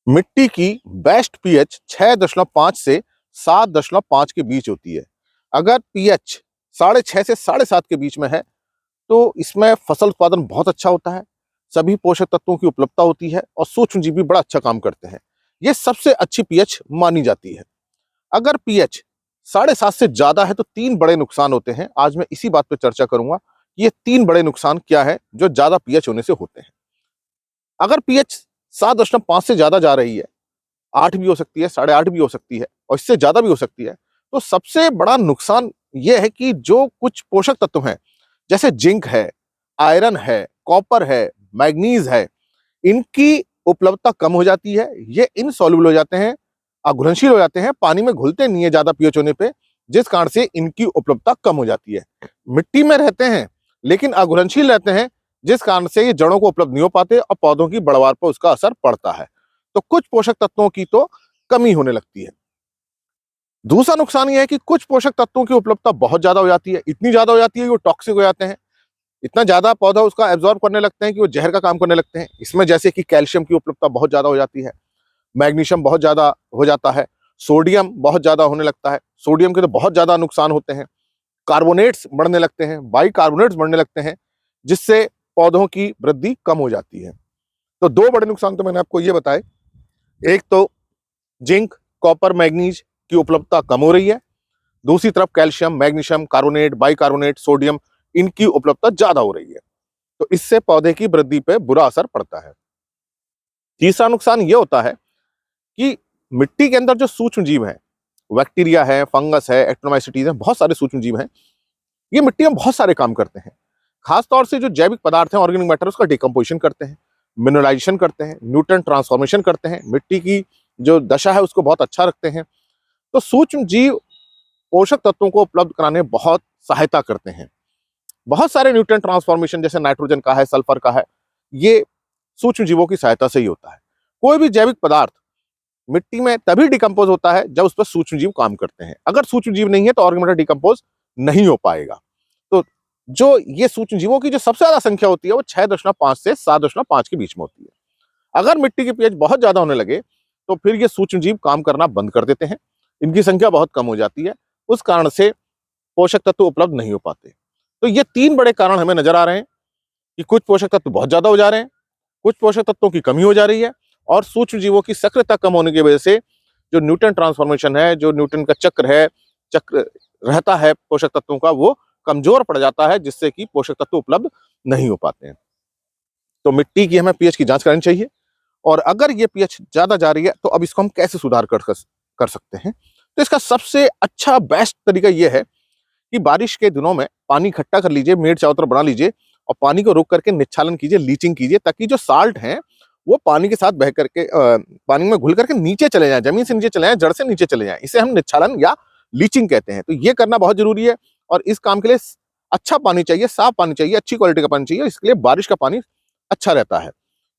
मिट्टी की best pH 6.5 से 7.5 के बीच होती है। अगर पीएच 6.5 से 7.5 के बीच में है तो इसमें फसल उत्पादन बहुत अच्छा होता है, सभी पोषक तत्वों की उपलब्धता होती है और सूक्ष्मजीव भी बड़ा अच्छा काम करते हैं। ये सबसे अच्छी पीएच मानी जाती है। अगर पीएच 7.5 से ज्यादा है तो 3 बड़े नुकसान होते हैं। आज मैं इसी बात पर चर्चा करूंगा कि ये 3 बड़े नुकसान क्या है जो ज्यादा पीएच होने से होते हैं। अगर पीएच 7.5 से ज्यादा जा रही है, 8 भी हो सकती है, 8.5 भी हो सकती है और इससे ज्यादा भी हो सकती है, तो सबसे बड़ा नुकसान यह है कि जो कुछ पोषक तत्व हैं, जैसे जिंक है, आयरन है, कॉपर है, मैग्नीज है, इनकी उपलब्धता कम हो जाती है। ये इनसॉल्युबल हो जाते हैं, अघुलनशील हो जाते हैं, पानी में घुलते नहीं है ज्यादा पीएच होने पे, जिस कारण से इनकी उपलब्धता कम हो जाती है। मिट्टी में रहते हैं लेकिन अघुलनशील रहते हैं, जिस कारण से ये जड़ों को उपलब्ध नहीं हो पाते और पौधों की बढ़वार पर उसका असर पड़ता है। तो कुछ पोषक तत्वों की तो कमी होने लगती है। दूसरा नुकसान यह है कि कुछ पोषक तत्वों की उपलब्धता बहुत ज्यादा हो जाती है, इतनी ज्यादा हो जाती है कि वो टॉक्सिक हो जाते हैं। इतना ज्यादा पौधा उसका एब्जॉर्ब करने लगते हैं कि वो जहर का काम करने लगते हैं। इसमें जैसे कि कैल्शियम की उपलब्धता बहुत ज्यादा हो जाती है, मैग्नीशियम बहुत ज्यादा हो जाता है, सोडियम बहुत ज्यादा होने लगता है। सोडियम के तो बहुत ज्यादा नुकसान होते हैं। कार्बोनेट्स बढ़ने लगते हैं, बाइकार्बोनेट्स बढ़ने लगते हैं, जिससे पौधों की वृद्धि कम हो जाती है। तो 2 बड़े नुकसान तो मैंने आपको ये बताए। एक तो जिंक, कॉपर, मैग्नीज की उपलब्धता कम हो रही है। दूसरी तरफ calcium, magnesium, carbonate, bicarbonate, sodium, इनकी उपलब्धता ज्यादा हो रही है। तो इससे पौधे की वृद्धि पे बुरा असर पड़ता है। तीसरा नुकसान यह होता है कि मिट्टी के अंदर जो सूक्ष्म जीव हैं, बैक्टीरिया है, फंगस है, एक्टिनोमाइसीटीज है, बहुत सारे सूक्ष्म जीव हैं, ये मिट्टी में बहुत सारे काम करते हैं। खासतौर से जो जैविक पदार्थ हैं, ऑर्गेनिक मैटर, उसका डिकम्पोजिशन करते हैं, मिनरलाइजेशन करते हैं, न्यूट्रिएंट ट्रांसफॉर्मेशन करते हैं, मिट्टी की जो दशा है उसको बहुत अच्छा रखते हैं। तो सूक्ष्म जीव पोषक तत्वों को उपलब्ध कराने में बहुत सहायता करते हैं। बहुत सारे न्यूट्रिएंट ट्रांसफॉर्मेशन जैसे नाइट्रोजन का है, सल्फर का है, ये सूक्ष्म जीवों की सहायता से ही होता है। कोई भी जैविक पदार्थ मिट्टी में तभी डिकम्पोज होता है जब उस पर सूक्ष्म जीव काम करते हैं। अगर सूक्ष्म जीव नहीं है तो ऑर्गेनिक मैटर डिकम्पोज नहीं हो पाएगा। तो जो ये सूक्ष्म जीवों की जो सबसे ज्यादा संख्या होती है वो 6.5 से 7.5 के बीच में होती है। अगर मिट्टी की पीएच बहुत ज्यादा होने लगे तो फिर ये सूक्ष्म जीव काम करना बंद कर देते हैं, इनकी संख्या बहुत कम हो जाती है, उस कारण से पोषक तत्व उपलब्ध नहीं हो पाते। तो ये 3 बड़े कारण हमें नजर आ रहे हैं कि कुछ पोषक तत्व बहुत ज्यादा हो जा रहे हैं, कुछ पोषक तत्वों की कमी हो जा रही है और सूक्ष्म जीवों की सक्रियता कम होने की वजह से जो न्यूट्रिएंट ट्रांसफॉर्मेशन है, जो न्यूट्रिएंट का चक्र रहता है पोषक तत्वों का, वो कमजोर पड़ जाता है, जिससे कि पोषक तत्व उपलब्ध नहीं हो पाते हैं। तो मिट्टी की हमें पीएच की जांच करनी चाहिए और अगर ये पीएच ज्यादा जा रही है तो अब इसको हम कैसे सुधार कर सकते हैं। तो इसका सबसे अच्छा बेस्ट तरीका यह है कि बारिश के दिनों में पानी इकट्ठा कर लीजिए, मेड़ चारों तरफ बना लीजिए और पानी को रोक करके निच्छालन कीजिए, लीचिंग कीजिए, ताकि जो साल्ट है वो पानी के साथ बह करके पानी में घुल करके नीचे चले जाए, जमीन से नीचे चले जाए, जड़ से नीचे चले जाए। इसे हम निच्छालन या लीचिंग कहते हैं। तो ये करना बहुत जरूरी है और इस काम के लिए अच्छा पानी चाहिए, साफ पानी चाहिए, अच्छी क्वालिटी का पानी चाहिए। इसके लिए बारिश का पानी अच्छा रहता है।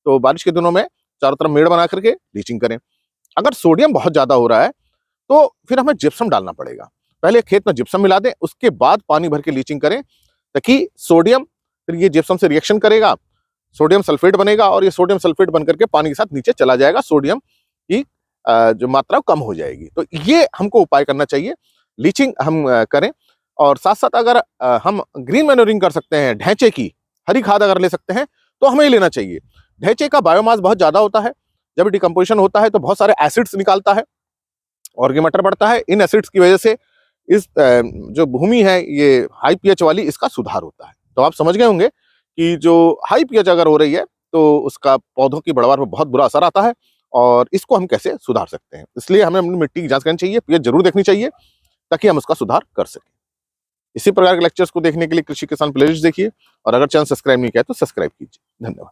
तो बारिश के दिनों में चारों तरफ मेड़ बना करके लीचिंग करें। अगर सोडियम बहुत ज्यादा हो रहा है तो फिर हमें जिप्सम डालना पड़ेगा। पहले खेत में जिप्सम मिला दें, उसके बाद पानी भर के लीचिंग करें, ताकि सोडियम फिर ये जिप्सम से रिएक्शन करेगा, सोडियम सल्फेट बनेगा और ये सोडियम सल्फेट बनकर के पानी के साथ नीचे चला जाएगा, सोडियम की जो मात्रा कम हो जाएगी। तो ये हमको उपाय करना चाहिए, लीचिंग हम करें। और साथ साथ अगर हम ग्रीन मैन्योरिंग कर सकते हैं, ढैंचे की हरी खाद अगर ले सकते हैं तो हमें ही लेना चाहिए। ढैंचे का बायोमास बहुत ज्यादा होता है, जब डिकम्पोजिशन होता है तो बहुत सारे एसिड्स निकालता है, ऑर्गेनिक मैटर बढ़ता है। इन एसिड्स की वजह से इस जो भूमि है ये हाई पीएच वाली, इसका सुधार होता है। तो आप समझ गए होंगे कि जो हाई पीएच अगर हो रही है तो उसका पौधों की बढ़वार पर बहुत बुरा असर आता है और इसको हम कैसे सुधार सकते हैं। इसलिए हमें अपनी मिट्टी की जांच करनी चाहिए, पीएच जरूर देखनी चाहिए, ताकि हम उसका सुधार कर सकें। इसी प्रकार के लेक्चर्स को देखने के लिए कृषि किसान प्लेलिस्ट देखिए और अगर चैनल सब्सक्राइब नहीं किया तो सब्सक्राइब कीजिए। धन्यवाद।